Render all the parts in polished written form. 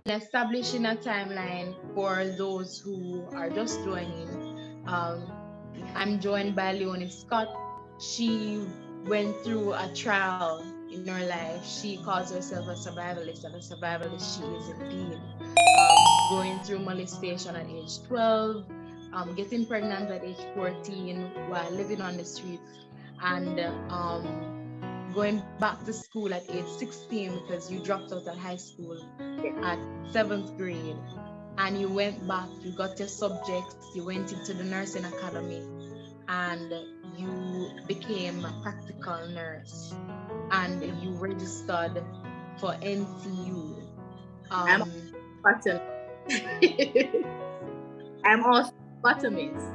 establishing a timeline for those who are just joining, I'm joined by Leony Scott. She went through a trial in her life. She calls herself a survivalist, and a survivalist she is indeed. Going through molestation at age 12, getting pregnant at age 14 while living on the streets, and going back to school at age 16 because you dropped out of high school at 7th grade, and you went back, you got your subjects, you went into the nursing academy, and you became a practical nurse, and you registered for NCU. I'm bottom. I'm also bottomist.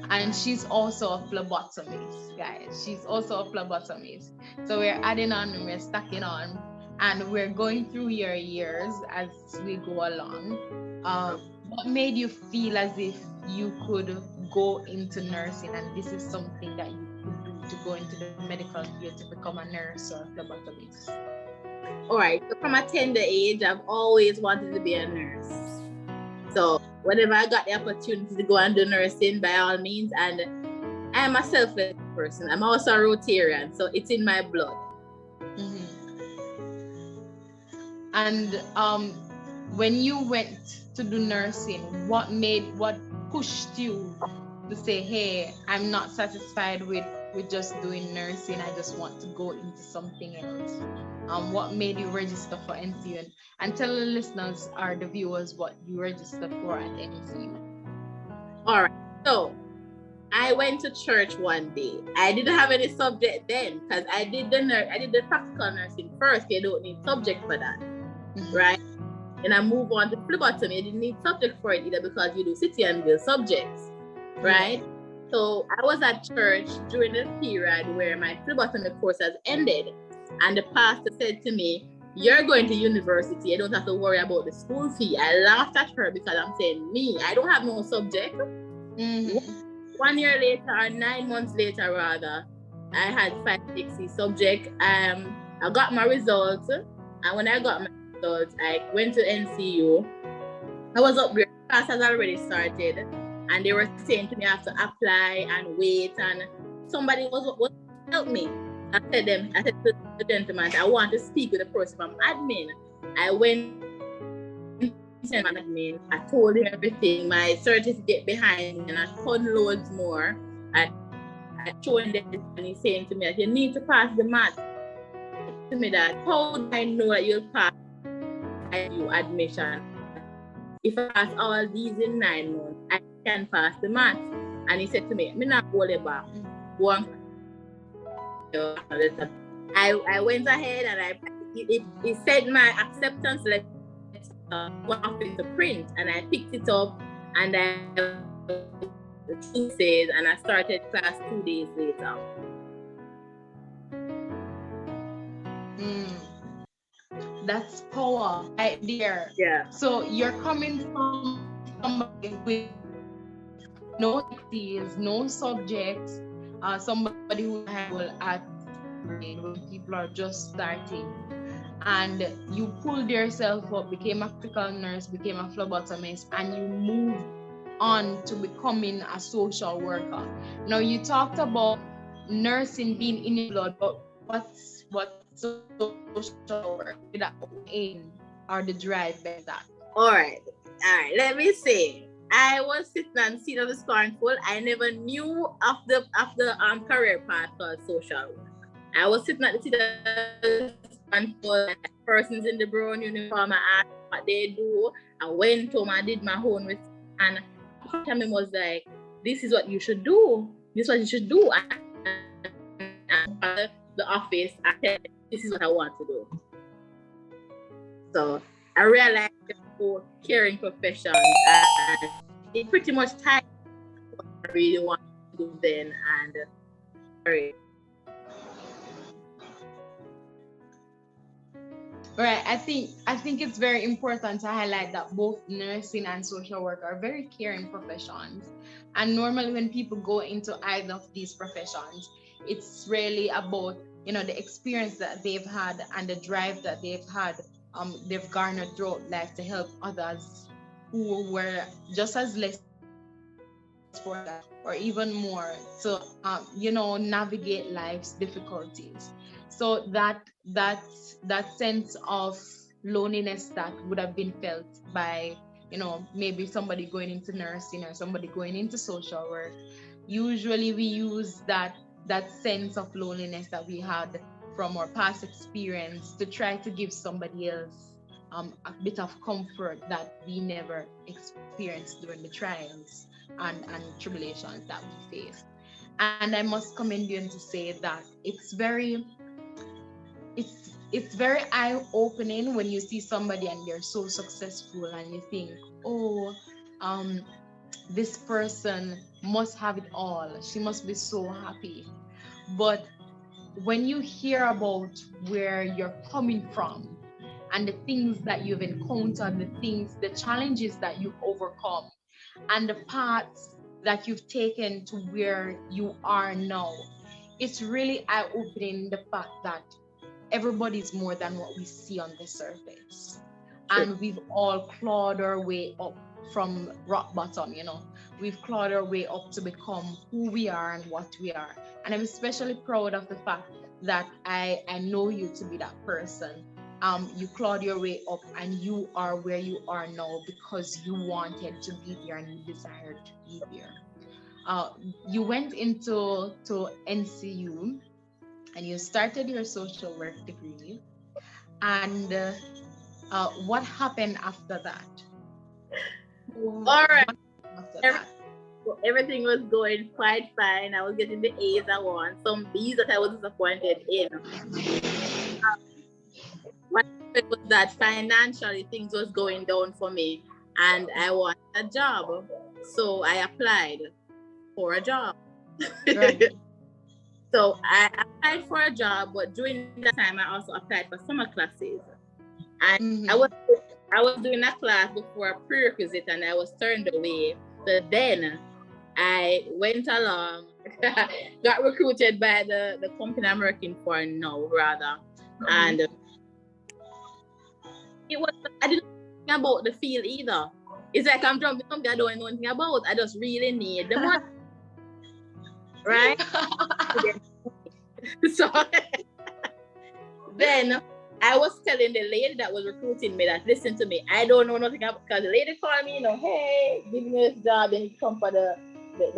And she's also a phlebotomist, guys. She's also a phlebotomist. So we're adding on and we're stacking on, and we're going through your years as we go along. What made you feel as if you could go into nursing, and this is something that you could do to go into the medical field to become a nurse or a phlebotomist? All right. So from a tender age, I've always wanted to be a nurse. So whenever I got the opportunity to go and do nursing, by all means, and I'm a selfless person. I'm also a Rotarian, so it's in my blood. Mm-hmm. And when you went to do nursing, what pushed you to say, hey, I'm not satisfied with just doing nursing, I just want to go into something else? What made you register for NCU, and tell the listeners or the viewers what you registered for at NCU? All right. So I went to church one day. I didn't have any subject then because I did the practical nursing first. You don't need subject for that, right? And I move on to phlebotomy. You didn't need subject for it either because you do city and bill subjects, right? Yeah. So I was at church during the period where my phlebotomy course has ended, and the pastor said to me, "You're going to university. You don't have to worry about the school fee." I laughed at her because I'm saying, me, I don't have no subject. Mm-hmm. 1 year later, or 9 months later rather, I had 5 6 subject. I got my results, and when I got my results, I went to NCU. I was up there, class has already started, and they were saying to me I have to apply and wait, and somebody was help me. I said to the gentleman, I want to speak with the person from admin. I went to admin, I told him everything, my certificate behind me, and I ton loads more. I showed him, and he's saying to me that you need to pass the math. To me that, how do I know that you'll pass your admission? If I pass all these in 9 months, I can pass the math. And he said to me, I'm not hold it back. I went ahead and he sent my acceptance letter to print, and I picked it up, and the Tuesdays, and I started class 2 days later. That's power right there. Yeah. So you're coming from somebody with no activities, no subjects, somebody who will at grade when people are just starting, and you pulled yourself up, became a practical nurse, became a phlebotomist, and you moved on to becoming a social worker. Now, you talked about nursing being in your blood, but what's social work, that aim or the drive behind that? All right. Let me say, I was sitting on seat of the scornful. I never knew of the career path called social work. I was sitting at the seat of the scornful, and persons in the brown uniform, I asked what they do. I went home, I did my own research, and Tammy was like, "This is what you should do. This is what you should do." And the office, I said, "This is what I want to do." So I realized for caring professions, and it pretty much tied what I really wanted to do then. And right, I think it's very important to highlight that both nursing and social work are very caring professions. And normally when people go into either of these professions, it's really about, the experience that they've had and the drive that they've had they've garnered throughout life to help others who were just as less fortunate or even more to navigate life's difficulties. So that sense of loneliness that would have been felt by maybe somebody going into nursing or somebody going into social work, usually we use that sense of loneliness that we had from our past experience to try to give somebody else a bit of comfort that we never experienced during the trials and tribulations that we face. And I must commend you and to say that it's very eye-opening when you see somebody and they're so successful and you think, oh, this person must have it all. She must be so happy. But when you hear about where you're coming from and the things that you've encountered, the challenges that you've overcome, and the paths that you've taken to where you are now, it's really eye-opening, the fact that everybody's more than what we see on the surface. True. And we've all clawed our way up from rock bottom, we've clawed our way up to become who we are and what we are. And I'm especially proud of the fact that I know you to be that person. You clawed your way up and you are where you are now because you wanted to be there and you desired to be there. You went into NCU and you started your social work degree. And what happened after that? All right. After that? Everything was going quite fine. I was getting the A's I want, some B's that I was disappointed in. What happened was that financially things was going down for me and I wanted a job. So I applied for a job. Right. So I applied for a job, but during that time I also applied for summer classes. And I was doing a class before a prerequisite and I was turned away. So then I went along, got recruited by the company I'm working for now, rather. And I didn't know about the field either. It's like I'm jumping something I don't know anything about. I just really need the money. Right? So then I was telling the lady that was recruiting me that, listen to me, I don't know nothing about, because the lady called me, hey, give me this job and you come for the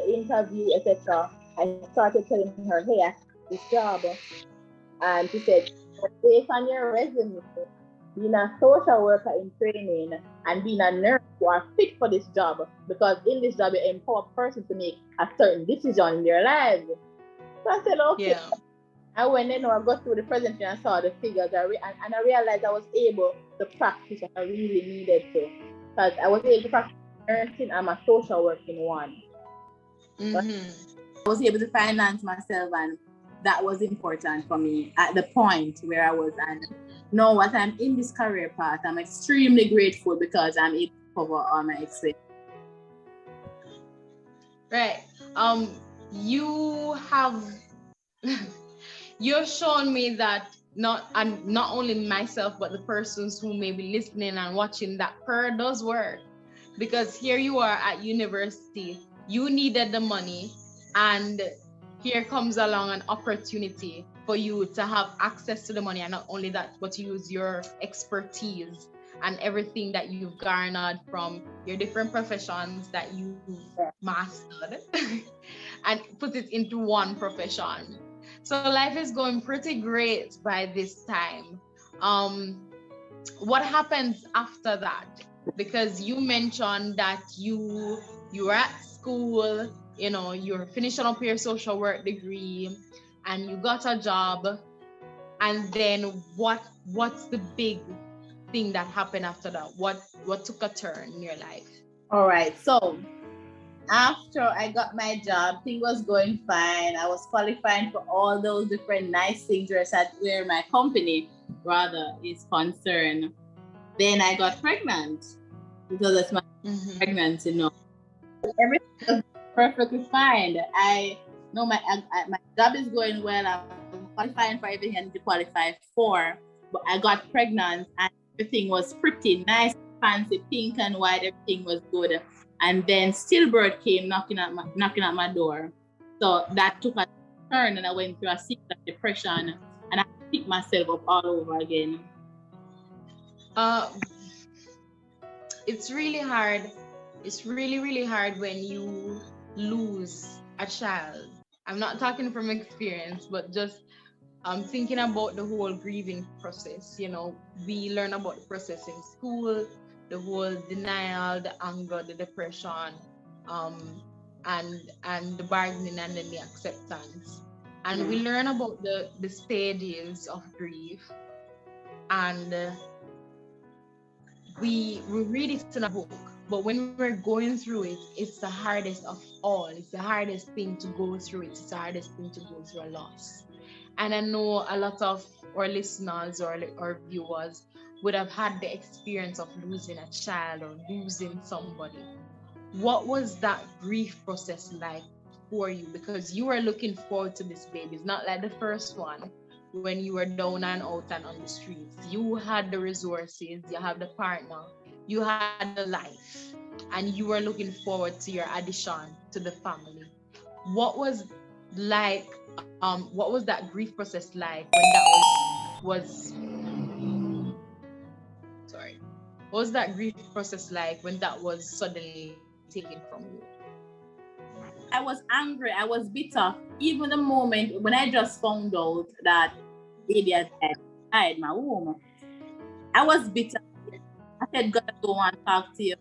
interview, etc. I started telling her, hey, I have this job. And she said, based on your resume, being a social worker in training and being a nurse, you are fit for this job, because in this job you empower persons to make a certain decision in their lives. So I said, okay. Yeah. And when I got through the presentation and saw the figures, and I realized I was able to practice what I really needed to. Because I was able to practice nursing and my social work in one. I was able to finance myself, and that was important for me at the point where I was. And now as I'm in this career path, I'm extremely grateful because I'm able to cover all my expenses. Right. You have you've shown me that not only myself, but the persons who may be listening and watching, that prayer does work. Because here you are at university, you needed the money, and here comes along an opportunity for you to have access to the money, and not only that, but to use your expertise and everything that you've garnered from your different professions that you've mastered and put it into one profession. So life is going pretty great by this time. What happens after that? Because you mentioned that you were at school, you're finishing up your social work degree and you got a job. And then what's the big thing that happened after that? What took a turn in your life? All right. So after I got my job, things was going fine. I was qualifying for all those different nice things where my company rather is concerned. Then I got pregnant because that's my pregnancy. Everything was perfectly fine. I know my job is going well. I'm qualifying for everything I need to qualify for. But I got pregnant, and everything was pretty nice, fancy, pink and white, everything was good. And then stillbirth came knocking at my door. So that took a turn, and I went through a season of depression, and I picked myself up all over again. It's really hard. It's really, really hard when you lose a child. I'm not talking from experience, but just thinking about the whole grieving process. You know, we learn about the process in school, the whole denial, the anger, the depression, and the bargaining, and then the acceptance. And we learn about the stages of grief, and we read it in a book, but when we're going through it, it's the hardest of all. It's the hardest thing to go through it. It's the hardest thing to go through a loss. And I know a lot of our listeners or viewers would have had the experience of losing a child or losing somebody. What was that grief process like for you? Because you were looking forward to this baby. It's not like the first one when you were down and out and on the streets. You had the resources, you have the partner, you had the life, and you were looking forward to your addition to the family. What was that grief process like when that was sorry? What was that grief process like when that was suddenly taken from you? I was angry, I was bitter. Even the moment when I just found out that baby had died, my womb, I was bitter. I said, God, I don't want to talk to you.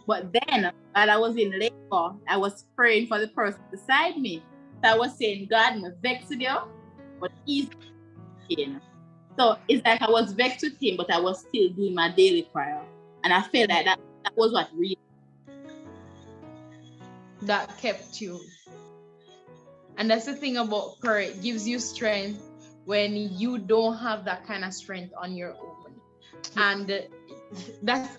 But then, while I was in labor, I was praying for the person beside me. So I was saying, God, I'm vexed with you, but he's in. So it's like I was vexed with him, but I was still doing my daily prayer. And I felt like that was what really that kept you. And that's the thing about prayer. It gives you strength when you don't have that kind of strength on your own. And that's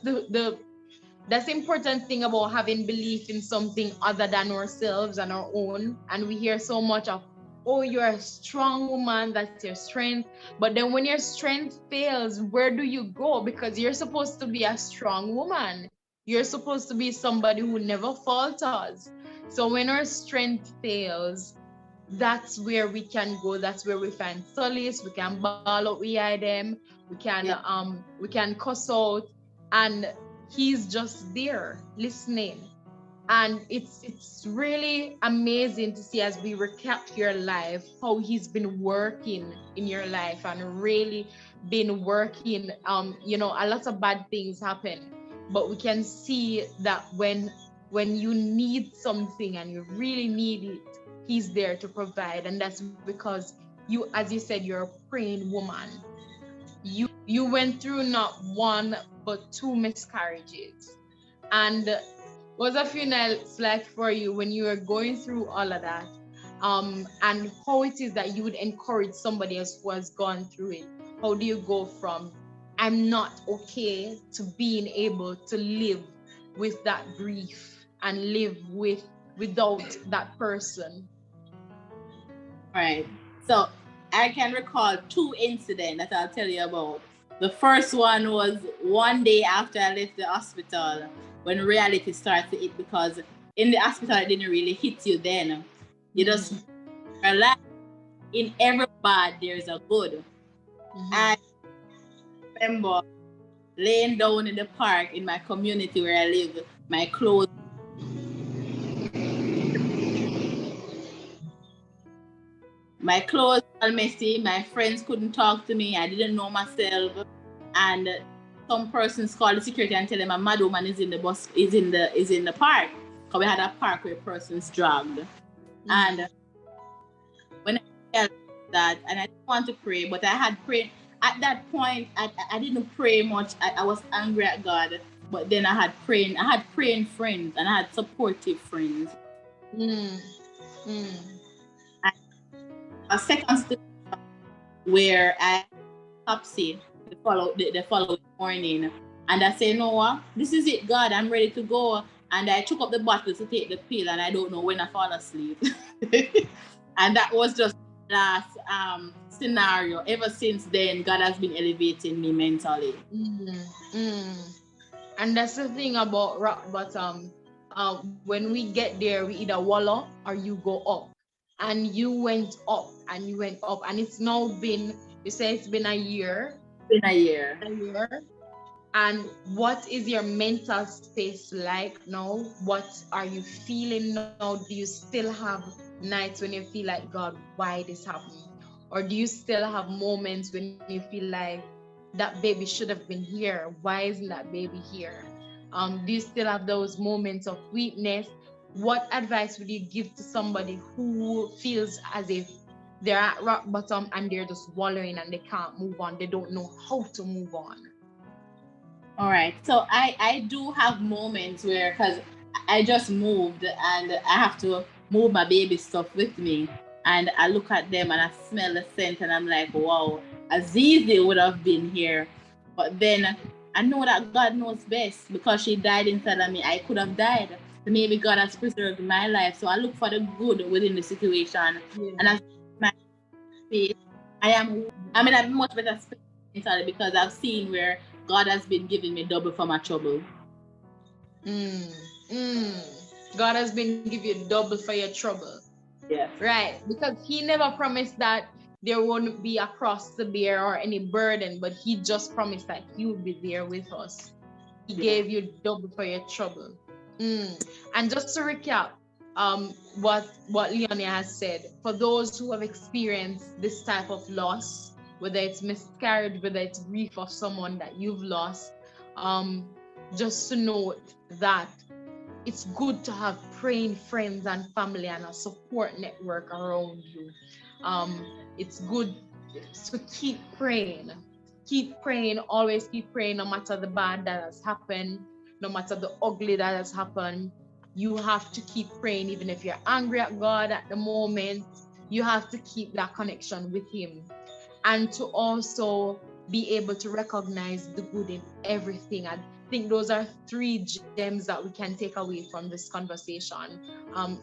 that's the important thing about having belief in something other than ourselves and our own. And we hear so much of, oh, you're a strong woman, that's your strength. But then when your strength fails, where do you go? Because you're supposed to be a strong woman. You're supposed to be somebody who never falters. So when our strength fails, that's where we can go. That's where we find solace. We can bawl out behind them. We can cuss out, and he's just there listening. And it's really amazing to see, as we recap your life, how he's been working in your life and really been working. A lot of bad things happen, but we can see that when you need something and you really need it, he's there to provide. And that's because you, as you said, you're a praying woman. You went through not one but 2 miscarriages. And was a funeral like for you when you were going through all of that? And how it is that you would encourage somebody else who has gone through it? How do you go from I'm not okay to being able to live with that grief and live without that person? right. So I can recall 2 incidents that I'll tell you about. The first one was one day after I left the hospital, when reality started to hit, because in the hospital it didn't really hit you then. You just realize in every bad there's a good. I remember laying down in the park in my community where I live, my clothes all messy, my friends couldn't talk to me, I didn't know myself, and some persons called the security and tell them a mad woman is in the park, because we had a park where persons dragged. And when I felt that, and I didn't want to pray, but I had prayed at that point. I didn't pray much. I was angry at God, but then I had praying friends, and I had supportive friends. A second situation where I upset the following morning, and I say, no, this is it, God, I'm ready to go. And I took up the bottle to take the pill, and I don't know when I fall asleep. And that was just last scenario, ever since then, God has been elevating me mentally. And that's the thing about rock bottom. When we get there, we either wallow or you go up. And you went up and you went up. And it's now been, you say it's been a year. It's been a year. And what is your mental space like now? What are you feeling now? Do you still have nights when you feel like, God, why this happened? Or do you still have moments when you feel like that baby should have been here? Why isn't that baby here? Do you still have those moments of weakness? What advice would you give to somebody who feels as if they're at rock bottom and they're just wallowing and they can't move on? They don't know how to move on. All right. So I do have moments where, because I just moved and I have to move my baby stuff with me. And I look at them and I smell the scent and I'm like, wow, Azizi would have been here. But then I know that God knows best, because she died inside of me. I could have died. So maybe God has preserved my life. So I look for the good within the situation. Yeah. And as my space, I'm in a much better space inside, because I've seen where God has been giving me double for my trouble. God has been giving you double for your trouble. Yeah. Right. Because he never promised that there won't be a cross to bear or any burden, but he just promised that he would be there with us. He gave you double for your trouble. And just to recap, what Leony has said, for those who have experienced this type of loss, whether it's miscarriage, whether it's grief of someone that you've lost, just to note that it's good to have praying friends and family and a support network around you. It's good to keep praying, always keep praying, no matter the bad that has happened, no matter the ugly that has happened. You have to keep praying, even if you're angry at God at the moment. You have to keep that connection with him, and to also be able to recognize the good in everything. I think those are 3 gems that we can take away from this conversation.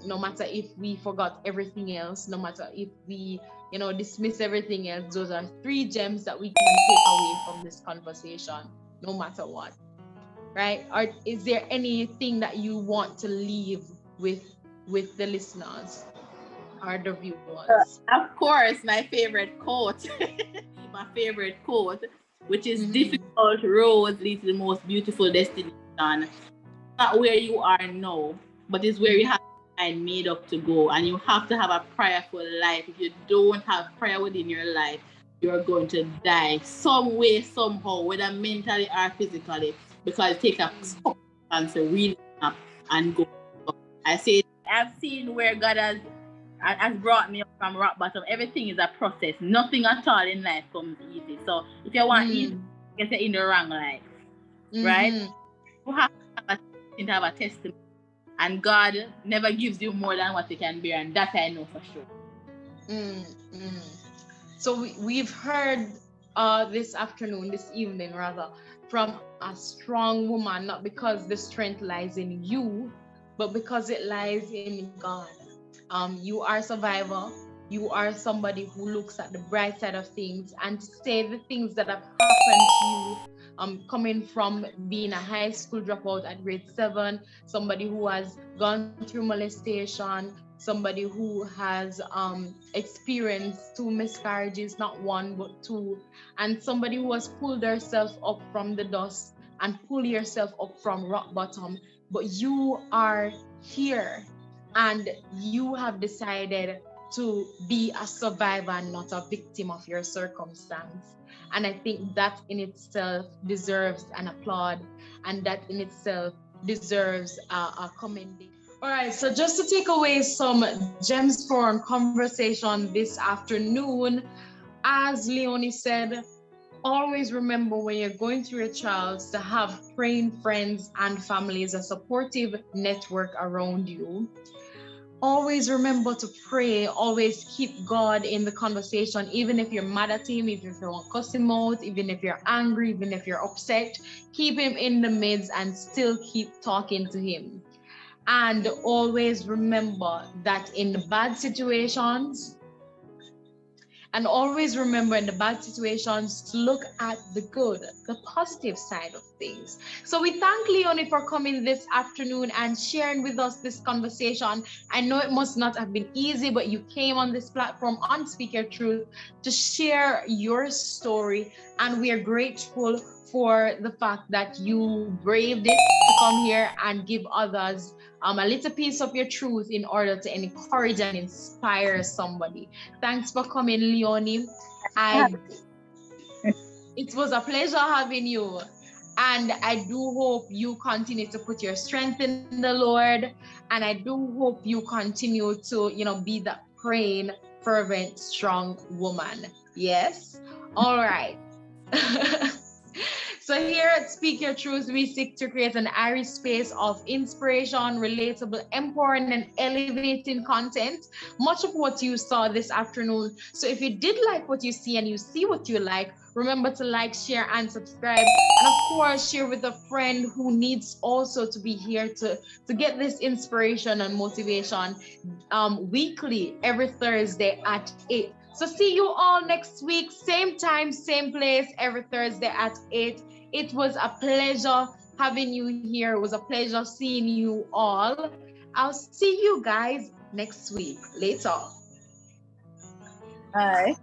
No matter if we forgot everything else, no matter if we, dismiss everything else, those are 3 gems that we can take away from this conversation, no matter what. Right? Or is there anything that you want to leave with the listeners or the viewers? Of course, my favorite quote, which is difficult roads lead to the most beautiful destination. Not where you are now, but it's where you have and made up to go. And you have to have a prayerful life. If you don't have prayer within your life, you're going to die some way, somehow, whether mentally or physically, because it takes a chance to really up and go. I say, I've seen where God has brought me up from rock bottom. Everything is a process. Nothing at all in life comes easy. So if you want easy, you get in the wrong life, right? You have to have a testimony. And God never gives you more than what you can bear, and that I know for sure. So we've heard this evening rather, from a strong woman, not because the strength lies in you, but because it lies in God. You are a survivor. You are somebody who looks at the bright side of things and say the things that have happened to you. Coming from being a high school dropout at grade 7, somebody who has gone through molestation, somebody who has experienced 2 miscarriages, not 1 but 2, and somebody who has pulled herself up from the dust and pull yourself up from rock bottom. But you are here and you have decided to be a survivor and not a victim of your circumstance. And I think that in itself deserves an applaud, and that in itself deserves a commendation. All right, so just to take away some gems from conversation this afternoon, as Leony said, always remember when you're going through your trials to have praying friends and families, a supportive network around you. Always remember to pray. Always keep God in the conversation, even if you're mad at him, even if you want to cuss him out, even if you're angry, even if you're upset, keep him in the midst and still keep talking to him. And always remember that in bad situations, And always remember in the bad situations to look at the good, the positive side of things. So we thank Leony for coming this afternoon and sharing with us this conversation. I know it must not have been easy, but you came on this platform on Speak Your Truth to share your story. And we are grateful for the fact that you braved it to come here and give others a little piece of your truth in order to encourage and inspire somebody. Thanks for coming, Leony. It was a pleasure having you. And I do hope you continue to put your strength in the Lord. And I do hope you continue to, be that praying, fervent, strong woman. Yes? All right. So here at Speak Your Truth, we seek to create an IREE space of inspiration, relatable, empowering, and elevating content. Much of what you saw this afternoon. So if you did like what you see and you see what you like, remember to like, share, and subscribe. And of course, share with a friend who needs also to be here to get this inspiration and motivation weekly, every Thursday at 8. So see you all next week, same time, same place, every Thursday at 8. It was a pleasure having you here. It was a pleasure seeing you all. I'll see you guys next week. Later. Bye.